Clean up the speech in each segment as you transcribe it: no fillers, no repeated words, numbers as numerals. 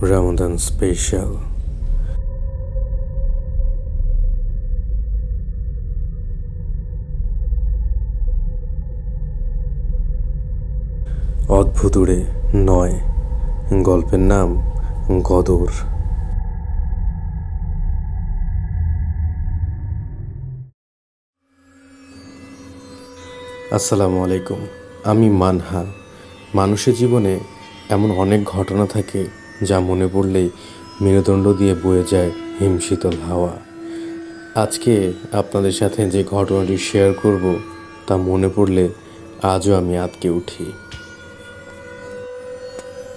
রমাদান special. অদ্ভুতুড়ে নয়, গল্পের নাম গদর। আসসালামু আলাইকুম। আমি মানহা। মানুষের জীবনে এমন অনেক ঘটনা থাকে যা মনে পড়লেই মেরুদণ্ড দিয়ে বয়ে যায় হিমশীতল হাওয়া। আজকে আপনাদের সাথে যে ঘটনাটি শেয়ার করব তা মনে পড়লে আজও আমি আঁতকে উঠি।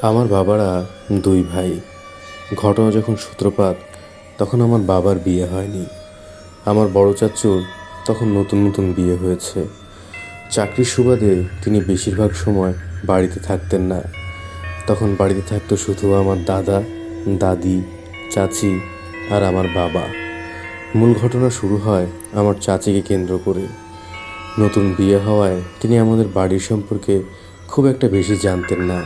আমার বাবারা দুই ভাই। ঘটনা যখন সূত্রপাত, তখন আমার বাবার বিয়ে হয়নি। আমার বড় চাচুর তখন নতুন নতুন বিয়ে হয়েছে। চাকরির সুবাদে তিনি বেশিরভাগ সময় বাড়িতে থাকতেন না। তখন বাড়িতে থাকতো শুধু আমার দাদা, দাদি, চাচি আর আমার বাবা। মূল ঘটনা শুরু হয় আমার চাচিকে কেন্দ্র করে। নতুন বিয়ে হওয়ায় তিনি আমাদের বাড়ির সম্পর্কে খুব একটা বেশি জানতেন না।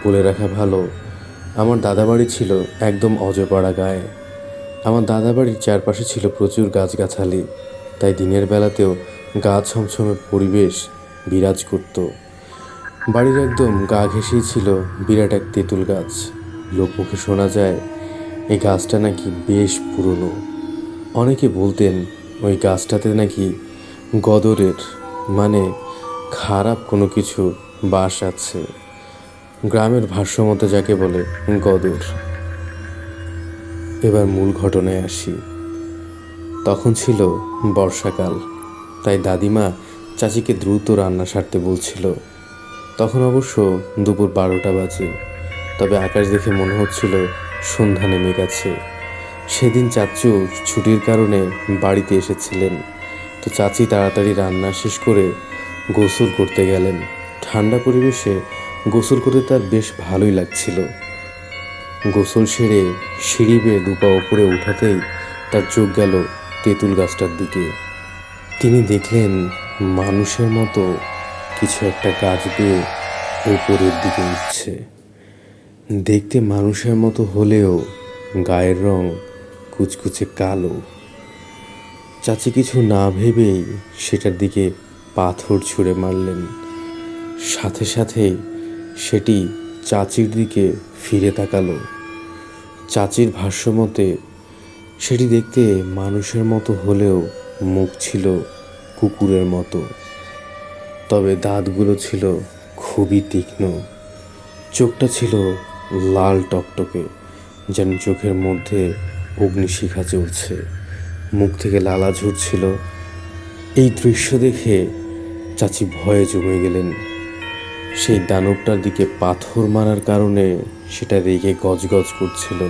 বলে রাখা ভালো, আমার দাদাবাড়ি ছিল একদম অজপাড়া গায়ে। আমার দাদাবাড়ির চারপাশে ছিল প্রচুর গাছগাছালি, তাই দিনের বেলাতেও গা ছমছমে পরিবেশ বিরাজ করত। বাড়ির একদম গা ঘেঁষেই ছিল বিরাট এক তেঁতুল গাছ। লোকমুখে শোনা যায় এই গাছটা নাকি বেশ পুরনো। অনেকে বলতেন ওই গাছটাতে নাকি গদরের মানে খারাপ কোনো কিছু বাস আছে। গ্রামের ভাষ্যমতে যাকে বলে গদর। এবার মূল ঘটনায় আসি। তখন ছিল বর্ষাকাল, তাই দাদিমা চাচিকে দ্রুত রান্না সারতে বলছিল। তখন অবশ্য দুপুর 12টা বাজে, তবে আকাশ দেখে মনে হচ্ছিল সন্ধ্যা নেমে গেছে। সেদিন চাচু ছুটির কারণে বাড়িতে এসেছিলেন, তো চাচি তাড়াতাড়ি রান্না শেষ করে গোসল করতে গেলেন। ঠান্ডা পরিবেশে গোসল করতে তার বেশ ভালোই লাগছিল। গোসল সেরে সিঁড়ি বেয়ে দুপা ওপরে উঠাতেই তার চোখ গেল তেঁতুল গাছটার দিকে। তিনি দেখলেন মানুষের মতো কিছু একটা গাছ বেয়ে ওপরের দিকে উঠছে। দেখতে মানুষের মতো হলেও গায়ের রং কুচকুচে কালো। চাচি কিছু না ভেবেই সেটার দিকে পাথর ছুঁড়ে মারলেন। সাথে সাথেই সেটি চাচির দিকে ফিরে তাকালো। চাচির ভাষ্যমতে সেটি দেখতে মানুষের মতো হলেও মুখ ছিল কুকুরের মতো, তবে দাঁতগুলো ছিল খুবই তীক্ষ্ণ। চোখটা ছিল লাল টকটকে, যেন চোখের মধ্যে অগ্নিশিখা চলছে। মুখ থেকে লালা ঝরছিল। এই দৃশ্য দেখে চাচি ভয়ে জমে গেলেন। সেই দানবটার দিকে পাথর মারার কারণে সেটা রেগে গজগজ করছিল।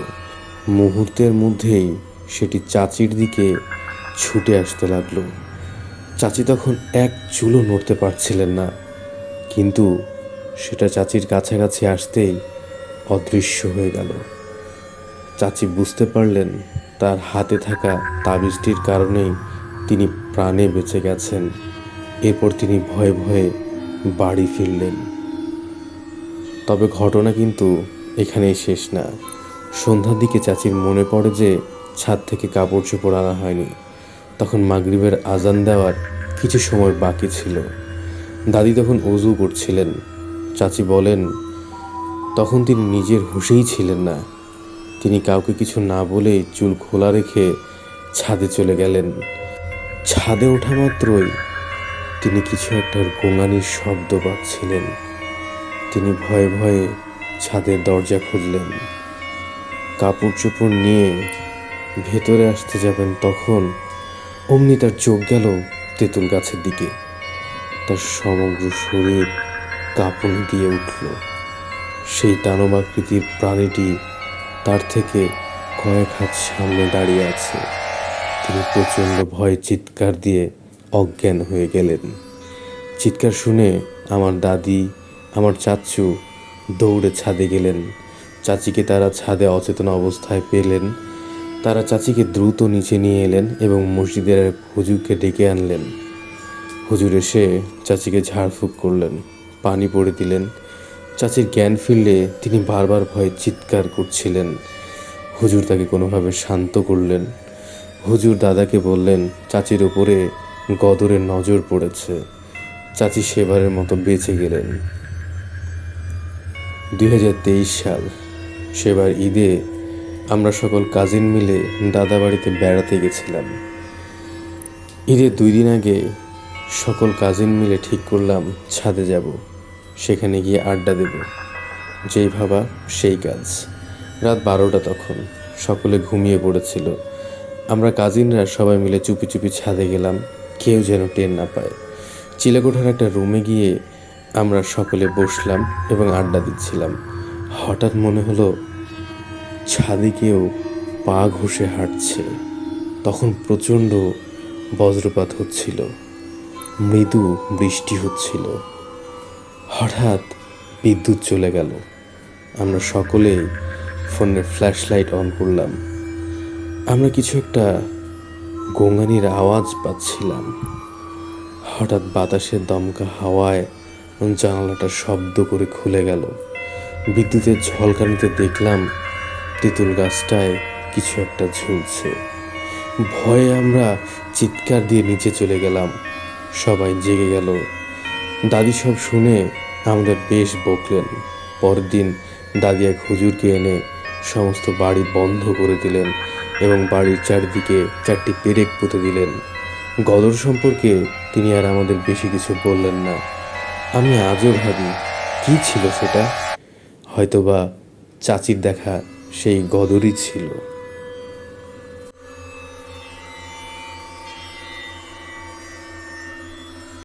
মুহূর্তের মধ্যেই সেটি চাচির দিকে ছুটে আসতে লাগলো। চাচি তখন এক চুলও নড়তে পারছিলেন না, কিন্তু সেটা চাচির কাছাকাছি আসতেই অদৃশ্য হয়ে গেল। চাচি বুঝতে পারলেন তার হাতে থাকা তাবিজটির কারণেই তিনি প্রাণে বেঁচে গেছেন। এরপর তিনি ভয়ে ভয়ে বাড়ি ফিরলেন। তবে ঘটনা কিন্তু এখানেই শেষ না। সন্ধ্যার দিকে চাচির মনে পড়ে যে ছাদ থেকে কাপড় চোপড় আনা হয়নি। তখন মাগরিবের আজান দেওয়ার কিছু সময় বাকি ছিল। দাদি তখন ওযু করছিলেন। চাচি বলেন তখন তিনি নিজের হুঁশেই ছিলেন না। তিনি কাউকে কিছু না বলেই চুল খোলা রেখে ছাদে চলে গেলেন। ছাদে ওঠা মাত্রই তিনি কিছু একটা গোঙানির শব্দ পাচ্ছিলেন। তিনি ভয়ে ভয়ে ছাদের দরজা খুললেন। কাপড় চোপড় নিয়ে ভেতরে আসতে যাবেন, তখন অমনি তার চোখ গেল তেঁতুল গাছের দিকে। তার সমগ্র শরীর কাঁপুনি দিয়ে উঠল। সেই দানবাকৃতির প্রাণীটি তার থেকে কয়েক হাত সামনে দাঁড়িয়ে আছে। তিনি প্রচণ্ড ভয়ে চিৎকার দিয়ে অজ্ঞান হয়ে গেলেন। চিৎকার শুনে আমার দাদি, আমার চাচু দৌড়ে ছাদে গেলেন। চাচিকে তারা ছাদে অচেতন অবস্থায় পেলেন। তারা চাচিকে দ্রুত নিচে নিয়ে এলেন এবং মসজিদের হুজুরকে ডেকে আনলেন। হুজুর এসে চাচিকে ঝাড়ফুঁক করলেন, পানি পড়ে দিলেন। চাচির জ্ঞান ফিরলে তিনি বারবার ভয়ে চিৎকার করছিলেন। হুজুর তাকে কোনোভাবে শান্ত করলেন। হুজুর দাদাকে বললেন চাচির ওপরে গদরের নজর পড়েছে। চাচি সেবারের মতো বেঁচে গেলেন। 2023 সাল, সেবার ঈদে আমরা সকল কাজিন মিলে দাদা বাড়িতে বেড়াতে গেছিলাম। ঈদের 2 দিন আগে সকল কাজিন মিলে ঠিক করলাম ছাদে যাব, সেখানে গিয়ে আড্ডা দেব। যেই ভাবা সেই কাজ। রাত 12টা তখন, সকলে ঘুমিয়ে পড়েছিল। আমরা কাজিনরা সবাই মিলে চুপি চুপি ছাদে গেলাম, কেউ যেন টের না পায়। চিলেকোঠার একটা রুমে গিয়ে আমরা সকলে বসলাম এবং আড্ডা দিচ্ছিলাম। হঠাৎ মনে হলো ছাদে কেউ পা ঘষে হাঁটছে। তখন প্রচণ্ড বজ্রপাত হচ্ছিল, মৃদু বৃষ্টি হচ্ছিল। হঠাৎ বিদ্যুৎ চলে গেল। আমরা সকলেই ফোনের ফ্ল্যাশ লাইট অন করলাম। আমরা কিছু একটা গোঙানির আওয়াজ পাচ্ছিলাম। হঠাৎ বাতাসের দমকা হাওয়ায় জানালাটা শব্দ করে খুলে গেল। বিদ্যুতের ঝলকানিতে দেখলাম তেঁতুল গাছটায় কিছু একটা ঝুলছে। ভয়ে আমরা চিৎকার দিয়ে নিচে চলে গেলাম। সবাই জেগে গেল। দাদি সব শুনে আমাদের বেশ বকলেন। পরের দিন দাদি এক হুজুরকে এনে সমস্ত বাড়ি বন্ধ করে দিলেন এবং বাড়ির চারদিকে 4টি পেরেক পুঁতে দিলেন। গদর সম্পর্কে তিনি আর আমাদের বেশি কিছু বললেন না। আমি আজও ভাবি কি ছিল সেটা, হয়তোবা চাচির দেখা সেই গদরই ছিল।